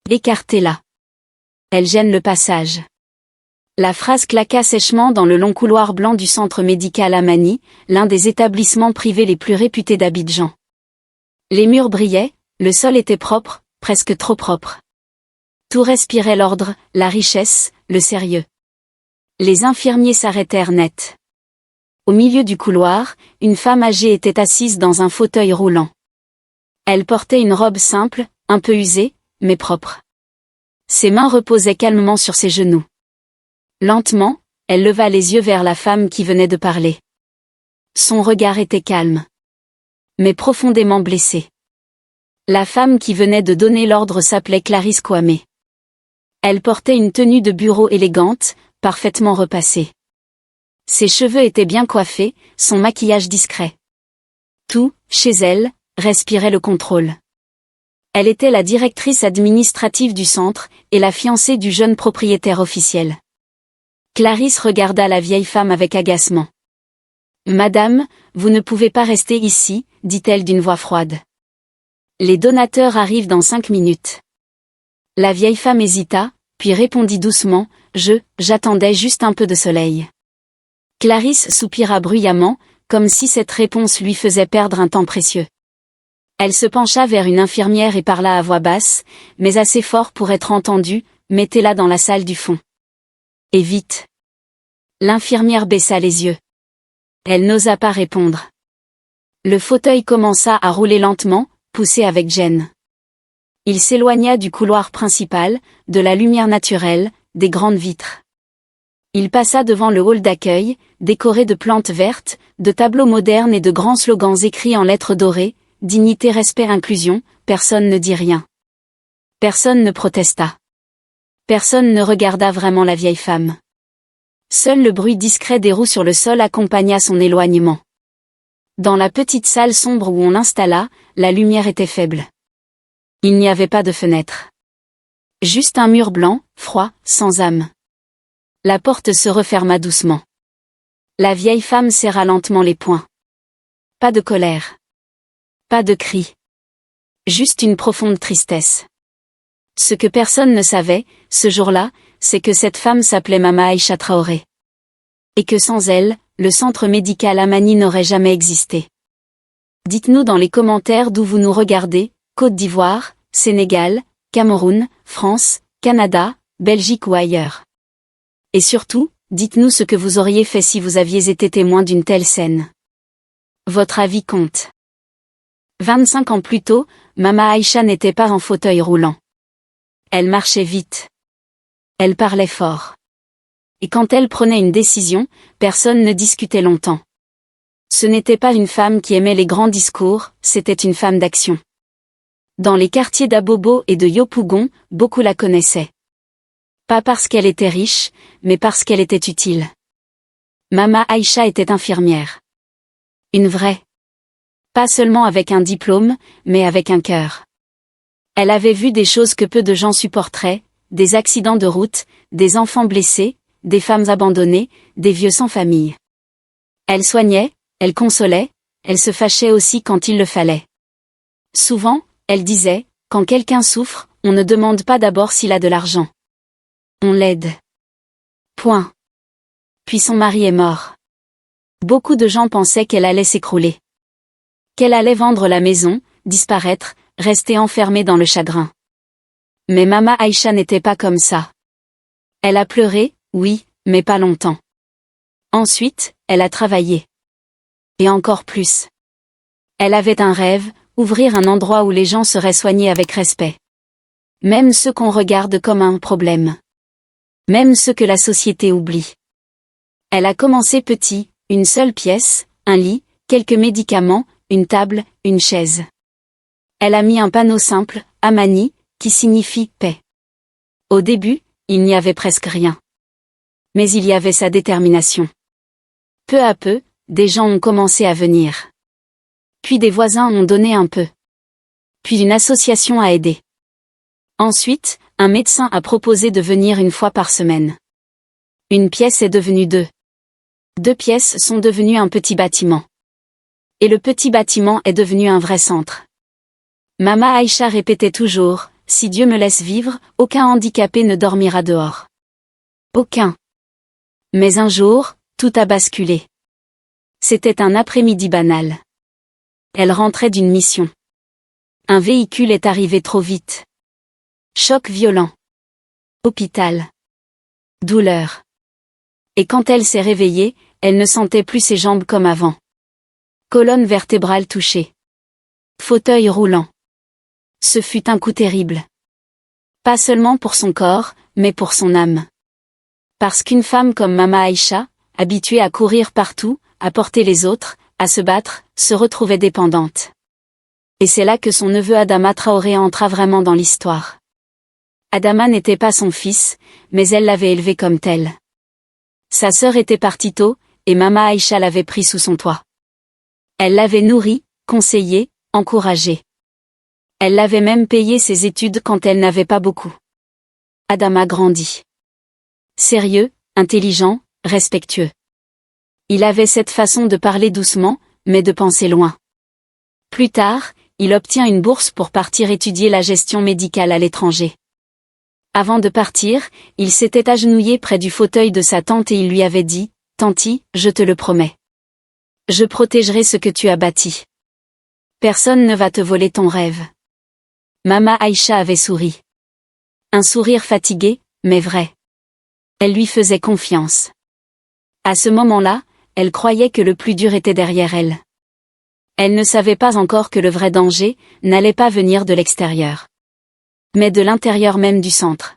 Écartez-la. Elle gêne le passage. La phrase claqua sèchement dans le long couloir blanc du centre médical Amani, l'un des établissements privés les plus réputés d'Abidjan. Les murs brillaient, le sol était propre, presque trop propre. Tout respirait l'ordre, la richesse, le sérieux. Les infirmiers s'arrêtèrent net. Au milieu du couloir, une femme âgée était assise dans un fauteuil roulant. Elle portait une robe simple, un peu usée, mais propre. Ses mains reposaient calmement sur ses genoux. Lentement, elle leva les yeux vers la femme qui venait de parler. Son regard était calme, mais profondément blessé. La femme qui venait de donner l'ordre s'appelait Clarisse Kwame. Elle portait une tenue de bureau élégante, parfaitement repassée. Ses cheveux étaient bien coiffés, son maquillage discret. Tout, chez elle, respirait le contrôle. Elle était la directrice administrative du centre, et la fiancée du jeune propriétaire officiel. Clarisse regarda la vieille femme avec agacement. « Madame, vous ne pouvez pas rester ici, dit-elle d'une voix froide. Les donateurs arrivent dans 5 minutes. » La vieille femme hésita, puis répondit doucement, « J'attendais juste un peu de soleil. » Clarisse soupira bruyamment, comme si cette réponse lui faisait perdre un temps précieux. Elle se pencha vers une infirmière et parla à voix basse, mais assez fort pour être entendue, « Mettez-la dans la salle du fond. » Et vite. L'infirmière baissa les yeux. Elle n'osa pas répondre. Le fauteuil commença à rouler lentement, poussé avec gêne. Il s'éloigna du couloir principal, de la lumière naturelle, des grandes vitres. Il passa devant le hall d'accueil, décoré de plantes vertes, de tableaux modernes et de grands slogans écrits en lettres dorées, « Dignité, respect, inclusion », personne ne dit rien. Personne ne protesta. Personne ne regarda vraiment la vieille femme. Seul le bruit discret des roues sur le sol accompagna son éloignement. Dans la petite salle sombre où on l'installa, la lumière était faible. Il n'y avait pas de fenêtre. Juste un mur blanc, froid, sans âme. La porte se referma doucement. La vieille femme serra lentement les poings. Pas de colère. Pas de cri. Juste une profonde tristesse. Ce que personne ne savait, ce jour-là, c'est que cette femme s'appelait Mama Aïcha Traoré. Et que sans elle, le centre médical Amani n'aurait jamais existé. Dites-nous dans les commentaires d'où vous nous regardez, Côte d'Ivoire, Sénégal, Cameroun, France, Canada, Belgique ou ailleurs. Et surtout, dites-nous ce que vous auriez fait si vous aviez été témoin d'une telle scène. Votre avis compte. 25 ans plus tôt, Mama Aïcha n'était pas en fauteuil roulant. Elle marchait vite. Elle parlait fort. Et quand elle prenait une décision, personne ne discutait longtemps. Ce n'était pas une femme qui aimait les grands discours, c'était une femme d'action. Dans les quartiers d'Abobo et de Yopougon, beaucoup la connaissaient. Pas parce qu'elle était riche, mais parce qu'elle était utile. Mama Aïcha était infirmière. Une vraie. Pas seulement avec un diplôme, mais avec un cœur. Elle avait vu des choses que peu de gens supporteraient, des accidents de route, des enfants blessés, des femmes abandonnées, des vieux sans famille. Elle soignait, elle consolait, elle se fâchait aussi quand il le fallait. Souvent, elle disait, quand quelqu'un souffre, on ne demande pas d'abord s'il a de l'argent. On l'aide. Point. Puis son mari est mort. Beaucoup de gens pensaient qu'elle allait s'écrouler. Qu'elle allait vendre la maison, disparaître, rester enfermée dans le chagrin. Mais Mama Aïcha n'était pas comme ça. Elle a pleuré, oui, mais pas longtemps. Ensuite, elle a travaillé. Et encore plus. Elle avait un rêve, ouvrir un endroit où les gens seraient soignés avec respect. Même ceux qu'on regarde comme un problème. Même ceux que la société oublie. Elle a commencé petit, une seule pièce, un lit, quelques médicaments, une table, une chaise. Elle a mis un panneau simple, Amani, qui signifie paix. Au début, il n'y avait presque rien. Mais il y avait sa détermination. Peu à peu, des gens ont commencé à venir. Puis des voisins ont donné un peu. Puis une association a aidé. Ensuite, un médecin a proposé de venir une fois par semaine. Une pièce est devenue 2. 2 pièces sont devenues un petit bâtiment. Et le petit bâtiment est devenu un vrai centre. Mama Aïcha répétait toujours, si Dieu me laisse vivre, aucun handicapé ne dormira dehors. Aucun. Mais un jour, tout a basculé. C'était un après-midi banal. Elle rentrait d'une mission. Un véhicule est arrivé trop vite. Choc violent. Hôpital. Douleur. Et quand elle s'est réveillée, elle ne sentait plus ses jambes comme avant. Colonne vertébrale touchée. Fauteuil roulant. Ce fut un coup terrible. Pas seulement pour son corps, mais pour son âme. Parce qu'une femme comme Mama Aïcha, habituée à courir partout, à porter les autres, à se battre, se retrouvait dépendante. Et c'est là que son neveu Adama Traoré entra vraiment dans l'histoire. Adama n'était pas son fils, mais elle l'avait élevé comme tel. Sa sœur était partie tôt, et Mama Aïcha l'avait pris sous son toit. Elle l'avait nourri, conseillé, encouragé. Elle l'avait même payé ses études quand elle n'avait pas beaucoup. Adama grandit. Sérieux, intelligent, respectueux. Il avait cette façon de parler doucement, mais de penser loin. Plus tard, il obtient une bourse pour partir étudier la gestion médicale à l'étranger. Avant de partir, il s'était agenouillé près du fauteuil de sa tante et il lui avait dit « Tanti, je te le promets. Je protégerai ce que tu as bâti. Personne ne va te voler ton rêve. » Mama Aïcha avait souri. Un sourire fatigué, mais vrai. Elle lui faisait confiance. À ce moment-là, elle croyait que le plus dur était derrière elle. Elle ne savait pas encore que le vrai danger n'allait pas venir de l'extérieur, mais de l'intérieur même du centre.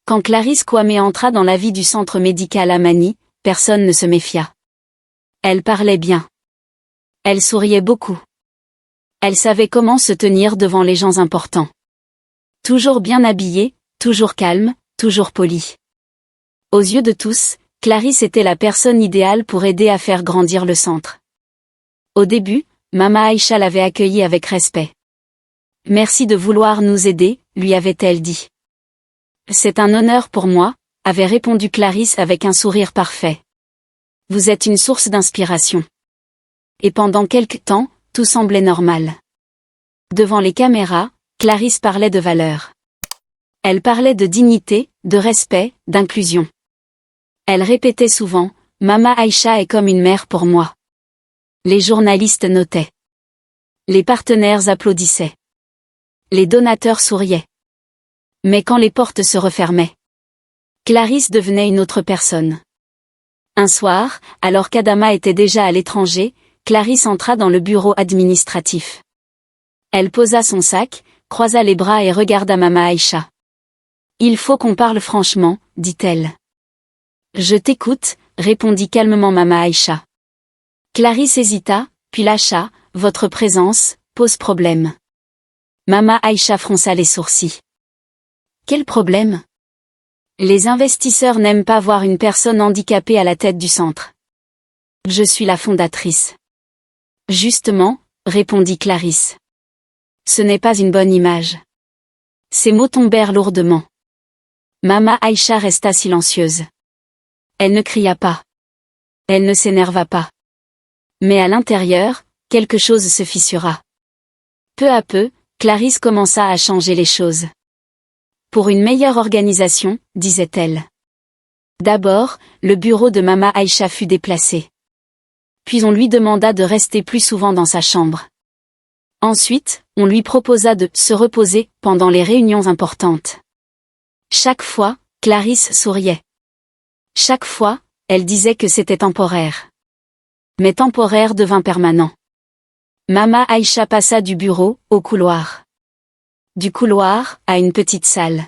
Quand Clarisse Kwame entra dans la vie du centre médical à Mani, personne ne se méfia. Elle parlait bien. Elle souriait beaucoup. Elle savait comment se tenir devant les gens importants. Toujours bien habillée, toujours calme, toujours polie. Aux yeux de tous, Clarisse était la personne idéale pour aider à faire grandir le centre. Au début, Mama Aïcha l'avait accueillie avec respect. « Merci de vouloir nous aider », lui avait-elle dit. « C'est un honneur pour moi », avait répondu Clarisse avec un sourire parfait. « Vous êtes une source d'inspiration. » Et pendant quelque temps, tout semblait normal. Devant les caméras, Clarisse parlait de valeurs. Elle parlait de dignité, de respect, d'inclusion. Elle répétait souvent « Mama Aïcha est comme une mère pour moi ». Les journalistes notaient. Les partenaires applaudissaient. Les donateurs souriaient. Mais quand les portes se refermaient, Clarisse devenait une autre personne. Un soir, alors qu'Adama était déjà à l'étranger, Clarisse entra dans le bureau administratif. Elle posa son sac, croisa les bras et regarda Mama Aïcha. « Il faut qu'on parle franchement, dit-elle. »« Je t'écoute, » répondit calmement Mama Aïcha. Clarisse hésita, puis lâcha, « Votre présence pose problème. » Mama Aïcha fronça les sourcils. « Quel problème ? » Les investisseurs n'aiment pas voir une personne handicapée à la tête du centre. « Je suis la fondatrice. » Justement, répondit Clarisse. Ce n'est pas une bonne image. Ces mots tombèrent lourdement. Mama Aïcha resta silencieuse. Elle ne cria pas. Elle ne s'énerva pas. Mais à l'intérieur, quelque chose se fissura. Peu à peu, Clarisse commença à changer les choses. Pour une meilleure organisation, disait-elle. D'abord, le bureau de Mama Aïcha fut déplacé. Puis on lui demanda de rester plus souvent dans sa chambre. Ensuite, on lui proposa de se reposer pendant les réunions importantes. Chaque fois, Clarisse souriait. Chaque fois, elle disait que c'était temporaire. Mais temporaire devint permanent. Mama Aïcha passa du bureau au couloir. Du couloir à une petite salle.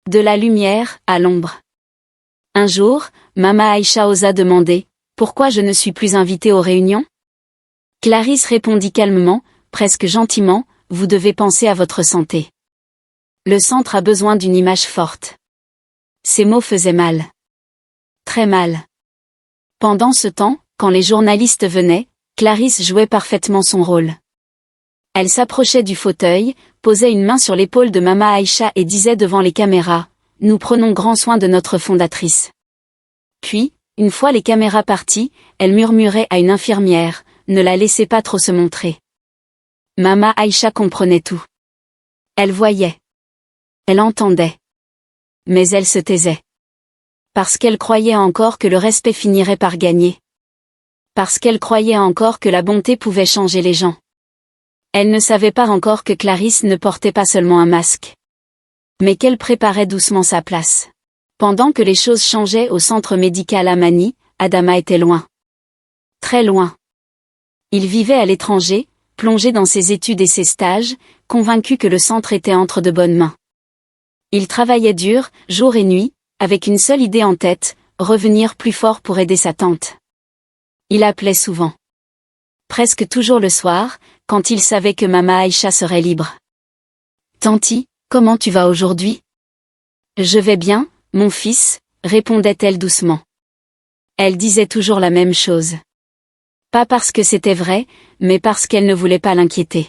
De la lumière à l'ombre. Un jour, Mama Aïcha osa demander « Pourquoi je ne suis plus invitée aux réunions ?» Clarisse répondit calmement, presque gentiment, « Vous devez penser à votre santé. Le centre a besoin d'une image forte. » Ces mots faisaient mal. Très mal. Pendant ce temps, quand les journalistes venaient, Clarisse jouait parfaitement son rôle. Elle s'approchait du fauteuil, posait une main sur l'épaule de Mama Aïcha et disait devant les caméras « Nous prenons grand soin de notre fondatrice. » Puis, une fois les caméras parties, elle murmurait à une infirmière « Ne la laissez pas trop se montrer. » Mama Aïcha comprenait tout. Elle voyait. Elle entendait. Mais elle se taisait. Parce qu'elle croyait encore que le respect finirait par gagner. Parce qu'elle croyait encore que la bonté pouvait changer les gens. Elle ne savait pas encore que Clarisse ne portait pas seulement un masque. Mais qu'elle préparait doucement sa place. Pendant que les choses changeaient au centre médical Amani, Adama était loin. Très loin. Il vivait à l'étranger, plongé dans ses études et ses stages, convaincu que le centre était entre de bonnes mains. Il travaillait dur, jour et nuit, avec une seule idée en tête, revenir plus fort pour aider sa tante. Il appelait souvent. Presque toujours le soir, quand il savait que Mama Aïcha serait libre. « Tanti, comment tu vas aujourd'hui ?»« Je vais bien, mon fils, » répondait-elle doucement. Elle disait toujours la même chose. Pas parce que c'était vrai, mais parce qu'elle ne voulait pas l'inquiéter.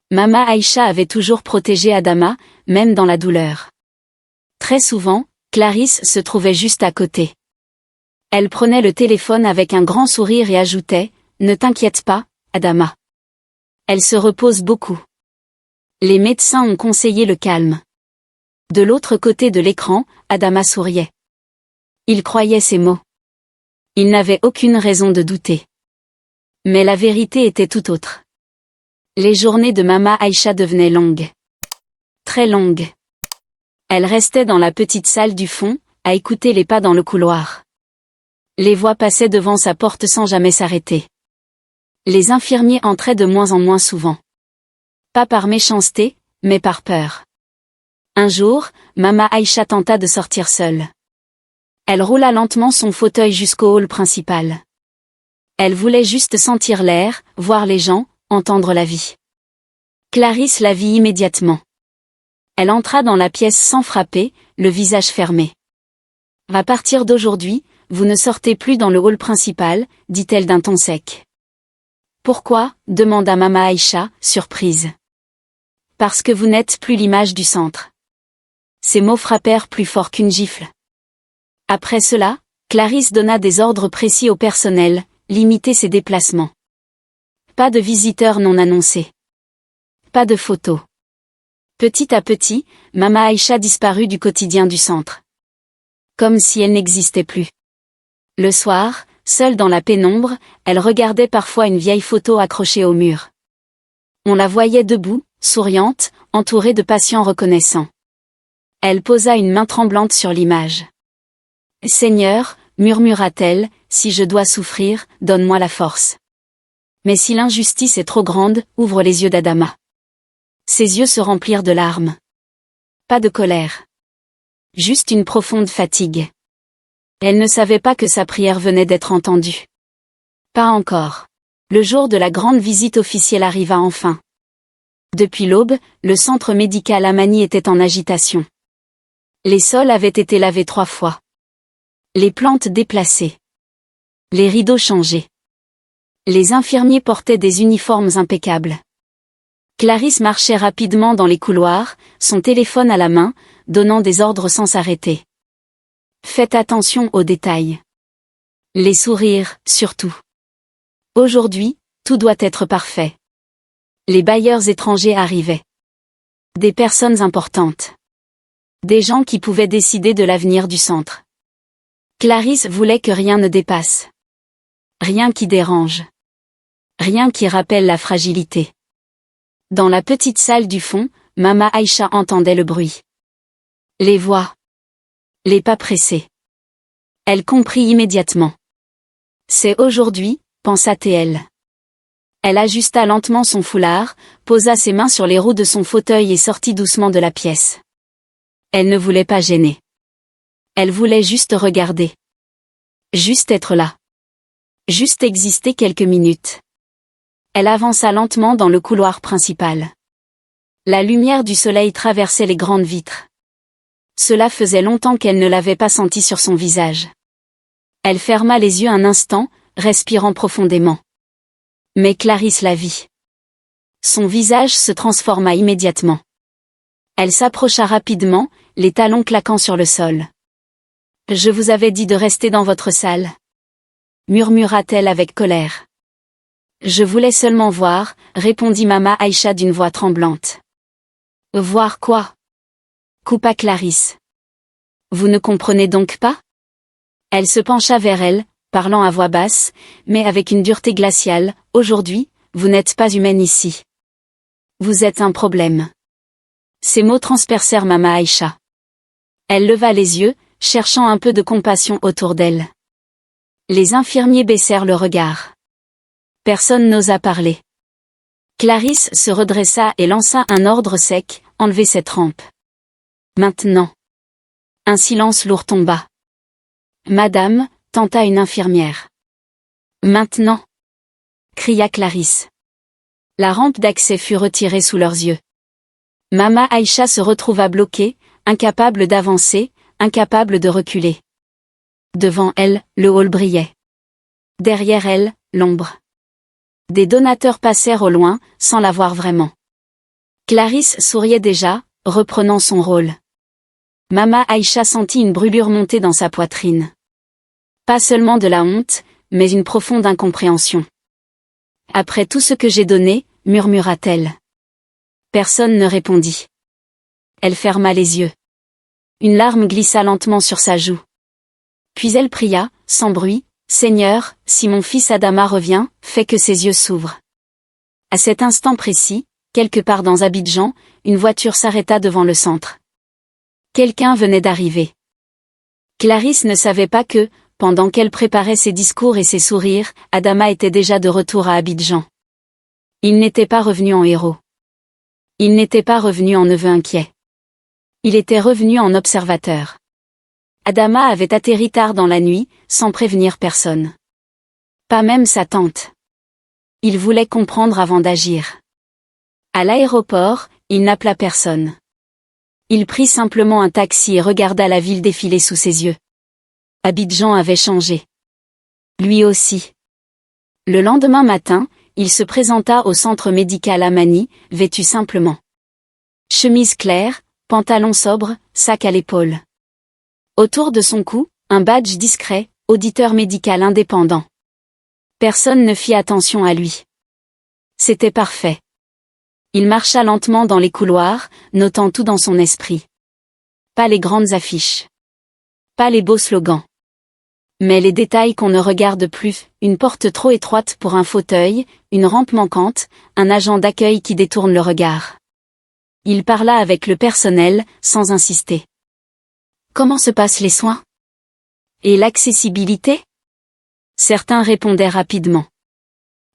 Mama Aïcha avait toujours protégé Adama, même dans la douleur. Très souvent, Clarisse se trouvait juste à côté. Elle prenait le téléphone avec un grand sourire et ajoutait « Ne t'inquiète pas, Adama. Elle se repose beaucoup. » Les médecins ont conseillé le calme. De l'autre côté de l'écran, Adama souriait. Il croyait ses mots. Il n'avait aucune raison de douter. Mais la vérité était tout autre. Les journées de Mama Aïcha devenaient longues. Très longues. Elle restait dans la petite salle du fond, à écouter les pas dans le couloir. Les voix passaient devant sa porte sans jamais s'arrêter. Les infirmiers entraient de moins en moins souvent. Pas par méchanceté, mais par peur. Un jour, Mama Aïcha tenta de sortir seule. Elle roula lentement son fauteuil jusqu'au hall principal. Elle voulait juste sentir l'air, voir les gens, entendre la vie. Clarisse la vit immédiatement. Elle entra dans la pièce sans frapper, le visage fermé. « À partir d'aujourd'hui, vous ne sortez plus dans le hall principal, dit-elle d'un ton sec. « Pourquoi ?» demanda Mama Aïcha, surprise. « Parce que vous n'êtes plus l'image du centre. » Ces mots frappèrent plus fort qu'une gifle. Après cela, Clarisse donna des ordres précis au personnel, limiter ses déplacements. Pas de visiteurs non annoncés. Pas de photos. Petit à petit, Mama Aïcha disparut du quotidien du centre. Comme si elle n'existait plus. Le soir, seule dans la pénombre, elle regardait parfois une vieille photo accrochée au mur. On la voyait debout, souriante, entourée de patients reconnaissants. Elle posa une main tremblante sur l'image. « Seigneur, murmura-t-elle, si je dois souffrir, donne-moi la force. Mais si l'injustice est trop grande, ouvre les yeux d'Adama. » Ses yeux se remplirent de larmes. Pas de colère. Juste une profonde fatigue. Elle ne savait pas que sa prière venait d'être entendue. Pas encore. Le jour de la grande visite officielle arriva enfin. Depuis l'aube, le centre médical Amani était en agitation. Les sols avaient été lavés 3 fois. Les plantes déplacées. Les rideaux changés. Les infirmiers portaient des uniformes impeccables. Clarisse marchait rapidement dans les couloirs, son téléphone à la main, donnant des ordres sans s'arrêter. Faites attention aux détails. Les sourires, surtout. Aujourd'hui, tout doit être parfait. Les bailleurs étrangers arrivaient. Des personnes importantes. Des gens qui pouvaient décider de l'avenir du centre. Clarisse voulait que rien ne dépasse. Rien qui dérange. Rien qui rappelle la fragilité. Dans la petite salle du fond, Mama Aïcha entendait le bruit. Les voix. Les pas pressés. Elle comprit immédiatement. C'est aujourd'hui, pensa-t-elle. Elle ajusta lentement son foulard, posa ses mains sur les roues de son fauteuil et sortit doucement de la pièce. Elle ne voulait pas gêner. Elle voulait juste regarder. Juste être là. Juste exister quelques minutes. Elle avança lentement dans le couloir principal. La lumière du soleil traversait les grandes vitres. Cela faisait longtemps qu'elle ne l'avait pas senti sur son visage. Elle ferma les yeux un instant, respirant profondément. Mais Clarisse la vit. Son visage se transforma immédiatement. Elle s'approcha rapidement, les talons claquant sur le sol. « Je vous avais dit de rester dans votre salle. » murmura-t-elle avec colère. « Je voulais seulement voir, » répondit Mama Aïcha d'une voix tremblante. Voir quoi? Coupa Clarisse. Vous ne comprenez donc pas? Elle se pencha vers elle, parlant à voix basse, mais avec une dureté glaciale. Aujourd'hui, vous n'êtes pas humaine ici. Vous êtes un problème. Ces mots transpercèrent Mama Aïcha. Elle leva les yeux, cherchant un peu de compassion autour d'elle. Les infirmiers baissèrent le regard. Personne n'osa parler. Clarisse se redressa et lança un ordre sec, enlevez cette rampe. Maintenant. Un silence lourd tomba. Madame, tenta une infirmière. Maintenant. Cria Clarisse. La rampe d'accès fut retirée sous leurs yeux. Mama Aïcha se retrouva bloquée, incapable d'avancer, incapable de reculer. Devant elle, le hall brillait. Derrière elle, l'ombre. Des donateurs passèrent au loin, sans la voir vraiment. Clarisse souriait déjà, reprenant son rôle. Mama Aïcha sentit une brûlure monter dans sa poitrine. Pas seulement de la honte, mais une profonde incompréhension. Après tout ce que j'ai donné, murmura-t-elle. Personne ne répondit. Elle ferma les yeux. Une larme glissa lentement sur sa joue. Puis elle pria, sans bruit, « Seigneur, si mon fils Adama revient, fais que ses yeux s'ouvrent. » À cet instant précis, quelque part dans Abidjan, une voiture s'arrêta devant le centre. Quelqu'un venait d'arriver. Clarisse ne savait pas que, pendant qu'elle préparait ses discours et ses sourires, Adama était déjà de retour à Abidjan. Il n'était pas revenu en héros. Il n'était pas revenu en neveu inquiet. Il était revenu en observateur. Adama avait atterri tard dans la nuit, sans prévenir personne. Pas même sa tante. Il voulait comprendre avant d'agir. À l'aéroport, il n'appela personne. Il prit simplement un taxi et regarda la ville défiler sous ses yeux. Abidjan avait changé. Lui aussi. Le lendemain matin, il se présenta au centre médical Amani, vêtu simplement. Chemise claire, pantalon sobre, sac à l'épaule. Autour de son cou, un badge discret, auditeur médical indépendant. Personne ne fit attention à lui. C'était parfait. Il marcha lentement dans les couloirs, notant tout dans son esprit. Pas les grandes affiches. Pas les beaux slogans. Mais les détails qu'on ne regarde plus, une porte trop étroite pour un fauteuil, une rampe manquante, un agent d'accueil qui détourne le regard. Il parla avec le personnel, sans insister. Comment se passent les soins? Et l'accessibilité? Certains répondaient rapidement.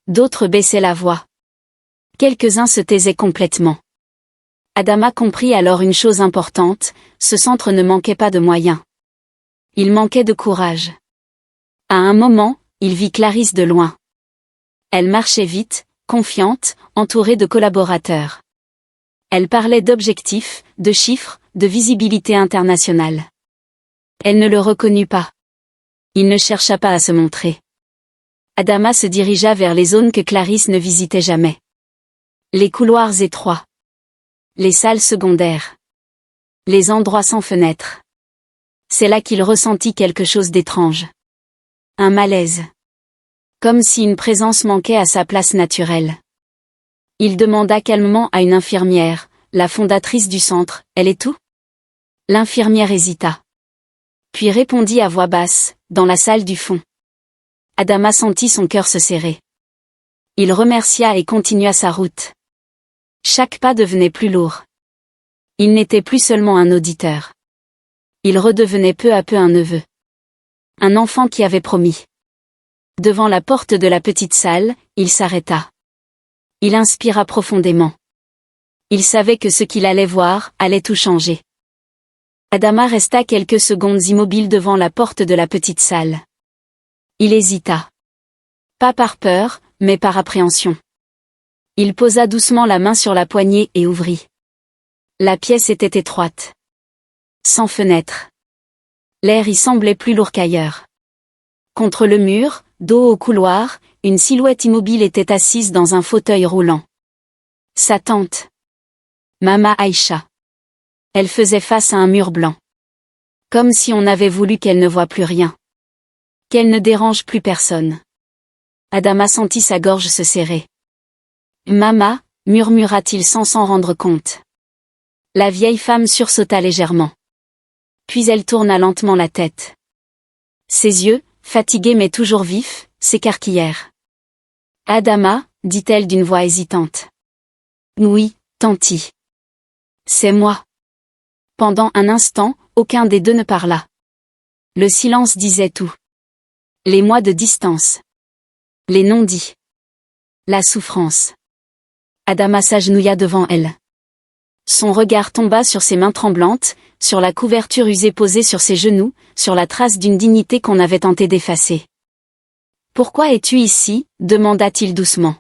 D'autres baissaient la voix. Quelques-uns se taisaient complètement. Adama comprit alors une chose importante, ce centre ne manquait pas de moyens. Il manquait de courage. À un moment, il vit Clarisse de loin. Elle marchait vite, confiante, entourée de collaborateurs. Elle parlait d'objectifs, de chiffres, de visibilité internationale. Elle ne le reconnut pas. Il ne chercha pas à se montrer. Adama se dirigea vers les zones que Clarisse ne visitait jamais. Les couloirs étroits. Les salles secondaires. Les endroits sans fenêtres. C'est là qu'il ressentit quelque chose d'étrange. Un malaise. Comme si une présence manquait à sa place naturelle. Il demanda calmement à une infirmière, la fondatrice du centre, « Elle est où ?» L'infirmière hésita. Puis répondit à voix basse, dans la salle du fond. Adama sentit son cœur se serrer. Il remercia et continua sa route. Chaque pas devenait plus lourd. Il n'était plus seulement un auditeur. Il redevenait peu à peu un neveu. Un enfant qui avait promis. Devant la porte de la petite salle, il s'arrêta. Il inspira profondément. Il savait que ce qu'il allait voir allait tout changer. Adama resta quelques secondes immobile devant la porte de la petite salle. Il hésita. Pas par peur, mais par appréhension. Il posa doucement la main sur la poignée et ouvrit. La pièce était étroite. Sans fenêtre. L'air y semblait plus lourd qu'ailleurs. Contre le mur, dos au couloir, une silhouette immobile était assise dans un fauteuil roulant. Sa tante. Mama Aïcha. Elle faisait face à un mur blanc. Comme si on avait voulu qu'elle ne voie plus rien. Qu'elle ne dérange plus personne. Adama sentit sa gorge se serrer. « Mama » murmura-t-il sans s'en rendre compte. La vieille femme sursauta légèrement. Puis elle tourna lentement la tête. Ses yeux, fatigués mais toujours vifs, s'écarquillèrent. Adama, dit-elle d'une voix hésitante. Oui, tanti. C'est moi. Pendant un instant, aucun des deux ne parla. Le silence disait tout. Les mois de distance. Les non-dits. La souffrance. Adama s'agenouilla devant elle. Son regard tomba sur ses mains tremblantes, sur la couverture usée posée sur ses genoux, sur la trace d'une dignité qu'on avait tenté d'effacer. « Pourquoi es-tu ici ?» demanda-t-il doucement.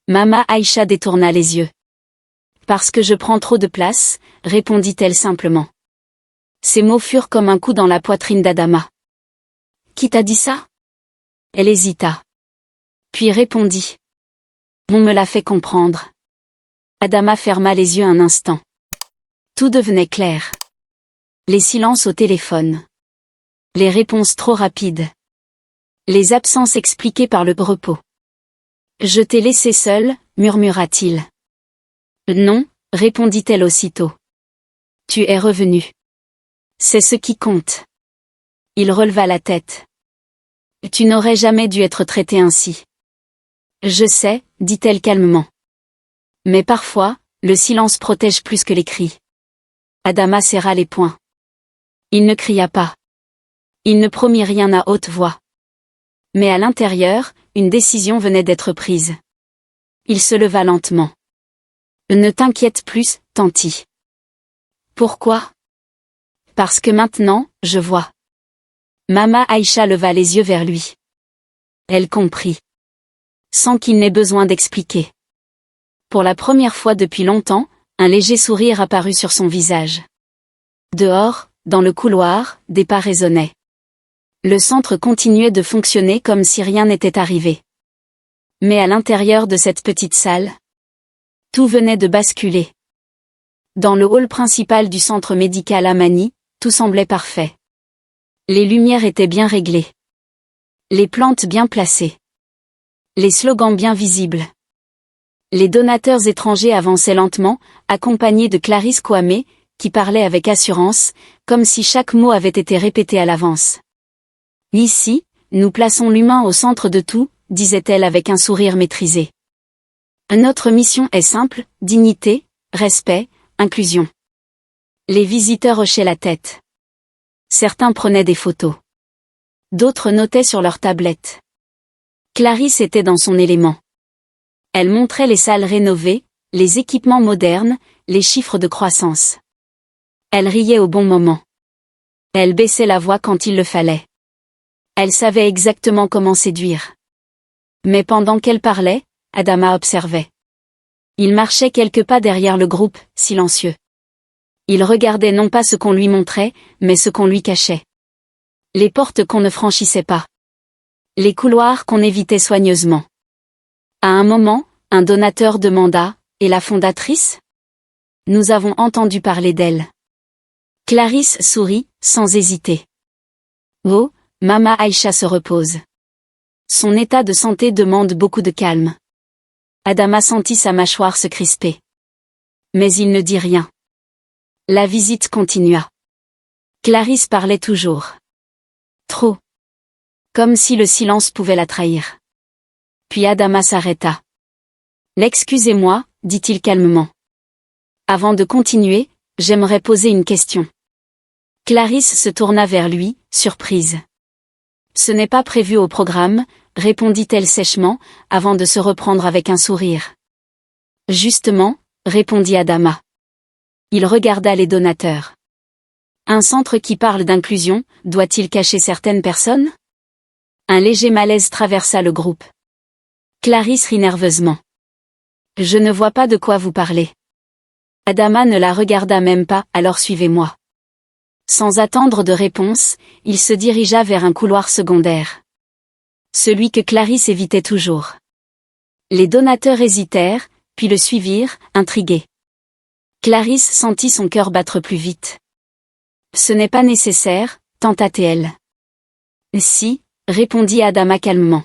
Mama Aïcha détourna les yeux. « Parce que je prends trop de place », répondit-elle simplement. Ces mots furent comme un coup dans la poitrine d'Adama. « Qui t'a dit ça ?» Elle hésita. Puis répondit. « On me l'a fait comprendre. » Adama ferma les yeux un instant. Tout devenait clair. Les silences au téléphone. Les réponses trop rapides. Les absences expliquées par le repos. « Je t'ai laissé seul, murmura-t-il. « Non, répondit-elle aussitôt. Tu es revenu. C'est ce qui compte. » Il releva la tête. « Tu n'aurais jamais dû être traité ainsi. »« Je sais, dit-elle calmement. Mais parfois, le silence protège plus que les cris. » Adama serra les poings. Il ne cria pas. Il ne promit rien à haute voix. Mais à l'intérieur, une décision venait d'être prise. Il se leva lentement. « Ne t'inquiète plus, tanti. »« Pourquoi ?»« Parce que maintenant, je vois. » Mama Aïcha leva les yeux vers lui. Elle comprit. Sans qu'il n'ait besoin d'expliquer. Pour la première fois depuis longtemps, un léger sourire apparut sur son visage. Dehors, dans le couloir, des pas résonnaient. Le centre continuait de fonctionner comme si rien n'était arrivé. Mais à l'intérieur de cette petite salle, tout venait de basculer. Dans le hall principal du centre médical Amani, tout semblait parfait. Les lumières étaient bien réglées. Les plantes bien placées. Les slogans bien visibles. Les donateurs étrangers avançaient lentement, accompagnés de Clarisse Kwame, qui parlait avec assurance, comme si chaque mot avait été répété à l'avance. « Ici, nous plaçons l'humain au centre de tout », disait-elle avec un sourire maîtrisé. Notre mission est simple, dignité, respect, inclusion. Les visiteurs hochaient la tête. Certains prenaient des photos. D'autres notaient sur leur tablette. Clarisse était dans son élément. Elle montrait les salles rénovées, les équipements modernes, les chiffres de croissance. Elle riait au bon moment. Elle baissait la voix quand il le fallait. Elle savait exactement comment séduire. Mais pendant qu'elle parlait, Adama observait. Il marchait quelques pas derrière le groupe, silencieux. Il regardait non pas ce qu'on lui montrait, mais ce qu'on lui cachait. Les portes qu'on ne franchissait pas. Les couloirs qu'on évitait soigneusement. À un moment, un donateur demanda, « Et la fondatrice ?» Nous avons entendu parler d'elle. Clarisse sourit, sans hésiter. Oh, Mama Aïcha se repose. Son état de santé demande beaucoup de calme. Adama sentit sa mâchoire se crisper. Mais il ne dit rien. La visite continua. Clarisse parlait toujours. Trop. Comme si le silence pouvait la trahir. Puis Adama s'arrêta. « L'excusez-moi, dit-il calmement. Avant de continuer, j'aimerais poser une question. » Clarisse se tourna vers lui, surprise. « Ce n'est pas prévu au programme, » répondit-elle sèchement, avant de se reprendre avec un sourire. « Justement, » répondit Adama. Il regarda les donateurs. Un centre qui parle d'inclusion, doit-il cacher certaines personnes? Un léger malaise traversa le groupe. Clarisse rit nerveusement. « Je ne vois pas de quoi vous parlez. » Adama ne la regarda même pas, « Alors suivez-moi. » Sans attendre de réponse, il se dirigea vers un couloir secondaire. Celui que Clarisse évitait toujours. Les donateurs hésitèrent, puis le suivirent, intrigués. Clarisse sentit son cœur battre plus vite. « Ce n'est pas nécessaire, » tenta-t-elle. « Si, » répondit Adama calmement.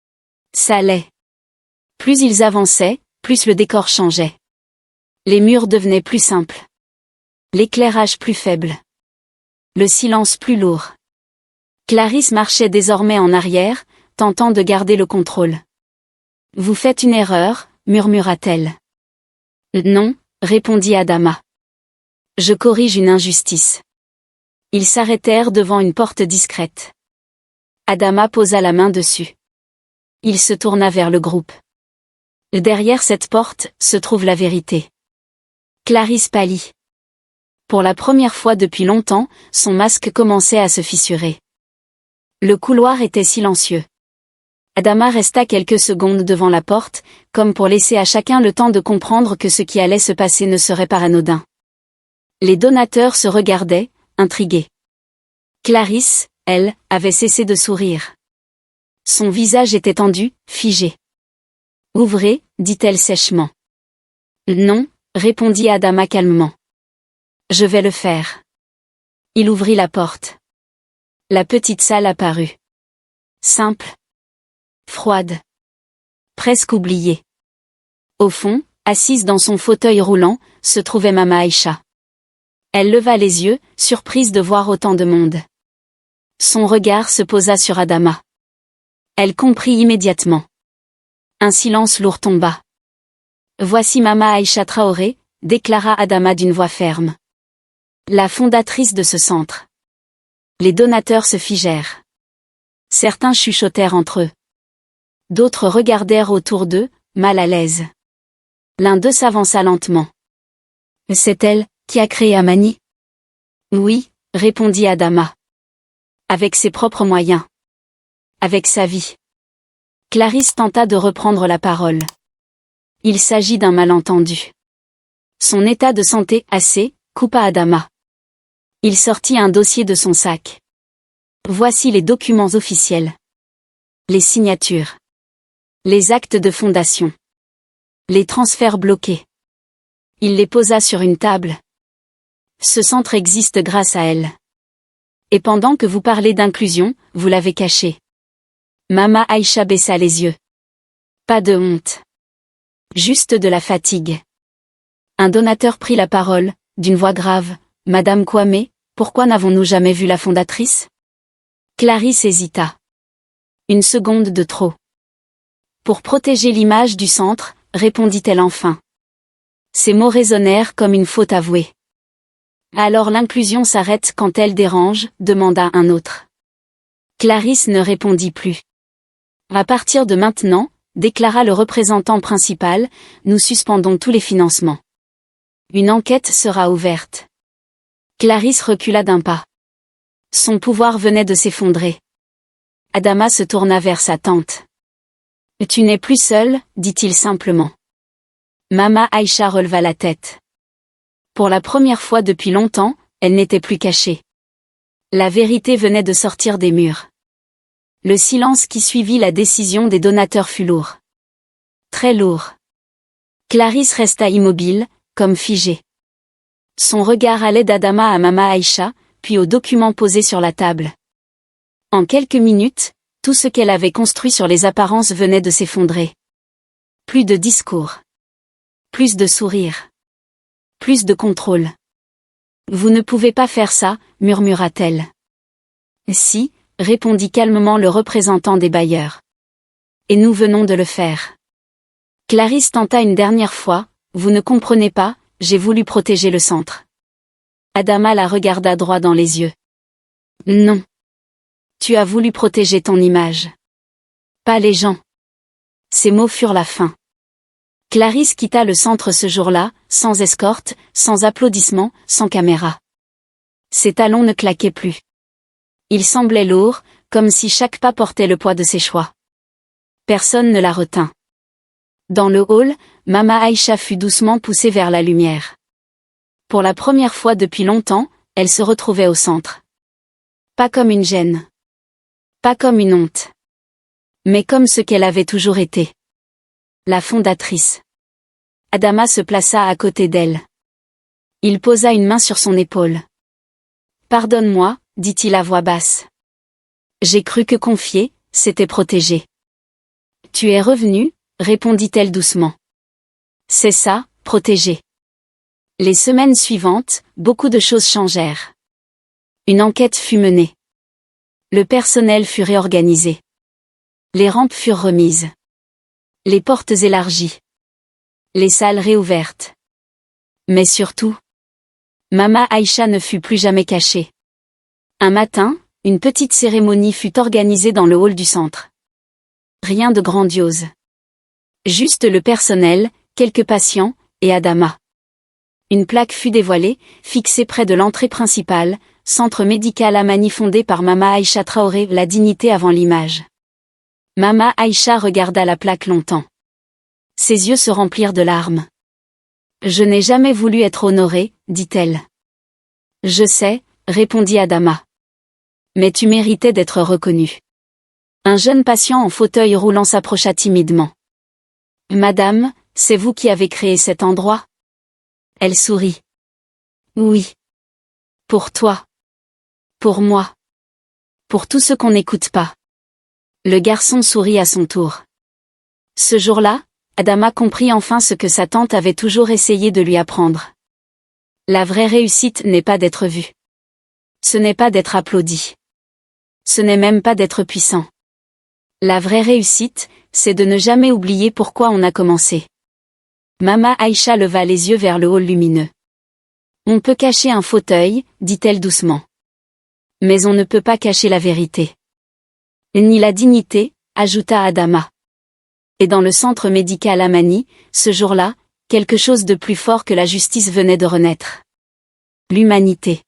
« Ça l'est. » Plus ils avançaient, plus le décor changeait. Les murs devenaient plus simples. L'éclairage plus faible. Le silence plus lourd. Clarisse marchait désormais en arrière, tentant de garder le contrôle. « Vous faites une erreur », murmura-t-elle. « Non », répondit Adama. « Je corrige une injustice. » Ils s'arrêtèrent devant une porte discrète. Adama posa la main dessus. Il se tourna vers le groupe. Derrière cette porte se trouve la vérité. Clarisse pâlit. Pour la première fois depuis longtemps, son masque commençait à se fissurer. Le couloir était silencieux. Adama resta quelques secondes devant la porte, comme pour laisser à chacun le temps de comprendre que ce qui allait se passer ne serait pas anodin. Les donateurs se regardaient, intrigués. Clarisse, elle, avait cessé de sourire. Son visage était tendu, figé. « Ouvrez », dit-elle sèchement. « Non », répondit Adama calmement. « Je vais le faire. » Il ouvrit la porte. La petite salle apparut. Simple. Froide. Presque oubliée. Au fond, assise dans son fauteuil roulant, se trouvait Mama Aïcha. Elle leva les yeux, surprise de voir autant de monde. Son regard se posa sur Adama. Elle comprit immédiatement. Un silence lourd tomba. « Voici Mama Aïcha Traoré », déclara Adama d'une voix ferme. La fondatrice de ce centre. Les donateurs se figèrent. Certains chuchotèrent entre eux. D'autres regardèrent autour d'eux, mal à l'aise. L'un d'eux s'avança lentement. « C'est elle qui a créé Amani ?» ?»« Oui », répondit Adama. « Avec ses propres moyens. Avec sa vie. » Clarisse tenta de reprendre la parole. « Il s'agit d'un malentendu. » Son état de santé assez, coupa Adama. Il sortit un dossier de son sac. « Voici les documents officiels. Les signatures. Les actes de fondation. Les transferts bloqués. » Il les posa sur une table. « Ce centre existe grâce à elle. Et pendant que vous parlez d'inclusion, vous l'avez caché. » Mama Aïcha baissa les yeux. Pas de honte. Juste de la fatigue. Un donateur prit la parole, d'une voix grave. « Madame Kwame, pourquoi n'avons-nous jamais vu la fondatrice ?» Clarisse hésita. Une seconde de trop. « Pour protéger l'image du centre, » répondit-elle enfin. Ces mots résonnèrent comme une faute avouée. « Alors l'inclusion s'arrête quand elle dérange ?» demanda un autre. Clarisse ne répondit plus. « À partir de maintenant, » déclara le représentant principal, « nous suspendons tous les financements. Une enquête sera ouverte. » Clarisse recula d'un pas. Son pouvoir venait de s'effondrer. Adama se tourna vers sa tante. « Tu n'es plus seule » dit-il simplement. Mama Aïcha releva la tête. Pour la première fois depuis longtemps, elle n'était plus cachée. La vérité venait de sortir des murs. Le silence qui suivit la décision des donateurs fut lourd. Très lourd. Clarisse resta immobile, comme figée. Son regard allait d'Adama à Mama Aïcha, puis aux documents posés sur la table. En quelques minutes, tout ce qu'elle avait construit sur les apparences venait de s'effondrer. Plus de discours. Plus de sourires. Plus de contrôle. « Vous ne pouvez pas faire ça », murmura-t-elle. « Si », répondit calmement le représentant des bailleurs. « Et nous venons de le faire. » Clarisse tenta une dernière fois. « Vous ne comprenez pas, j'ai voulu protéger le centre. » Adama la regarda droit dans les yeux. « Non. Tu as voulu protéger ton image. Pas les gens. » Ces mots furent la fin. Clarisse quitta le centre ce jour-là, sans escorte, sans applaudissements, sans caméra. Ses talons ne claquaient plus. Ils semblaient lourds, comme si chaque pas portait le poids de ses choix. Personne ne la retint. Dans le hall, Mama Aïcha fut doucement poussée vers la lumière. Pour la première fois depuis longtemps, elle se retrouvait au centre. Pas comme une gêne. Pas comme une honte. Mais comme ce qu'elle avait toujours été. La fondatrice. Adama se plaça à côté d'elle. Il posa une main sur son épaule. « Pardonne-moi » dit-il à voix basse. « J'ai cru que confier, c'était protéger. »« Tu es revenu » répondit-elle doucement. « C'est ça, protéger. » Les semaines suivantes, beaucoup de choses changèrent. Une enquête fut menée. Le personnel fut réorganisé. Les rampes furent remises. Les portes élargies. Les salles réouvertes. Mais surtout, Mama Aïcha ne fut plus jamais cachée. Un matin, une petite cérémonie fut organisée dans le hall du centre. Rien de grandiose. Juste le personnel, quelques patients, et Adama. Une plaque fut dévoilée, fixée près de l'entrée principale, centre médical Amani fondé par Mama Aïcha Traoré, la dignité avant l'image. Mama Aïcha regarda la plaque longtemps. Ses yeux se remplirent de larmes. Je n'ai jamais voulu être honorée, dit-elle. Je sais, répondit Adama. Mais tu méritais d'être reconnu. Un jeune patient en fauteuil roulant s'approcha timidement. Madame, c'est vous qui avez créé cet endroit? Elle sourit. Oui. Pour toi. Pour moi. Pour tout ce qu'on n'écoute pas. Le garçon sourit à son tour. Ce jour-là, Adama comprit enfin ce que sa tante avait toujours essayé de lui apprendre. La vraie réussite n'est pas d'être vue. Ce n'est pas d'être applaudi. Ce n'est même pas d'être puissant. La vraie réussite, c'est de ne jamais oublier pourquoi on a commencé. Mama Aïcha leva les yeux vers le hall lumineux. On peut cacher un fauteuil, dit-elle doucement. Mais on ne peut pas cacher la vérité. Ni la dignité, ajouta Adama. Et dans le centre médical Amani, ce jour-là, quelque chose de plus fort que la justice venait de renaître. L'humanité.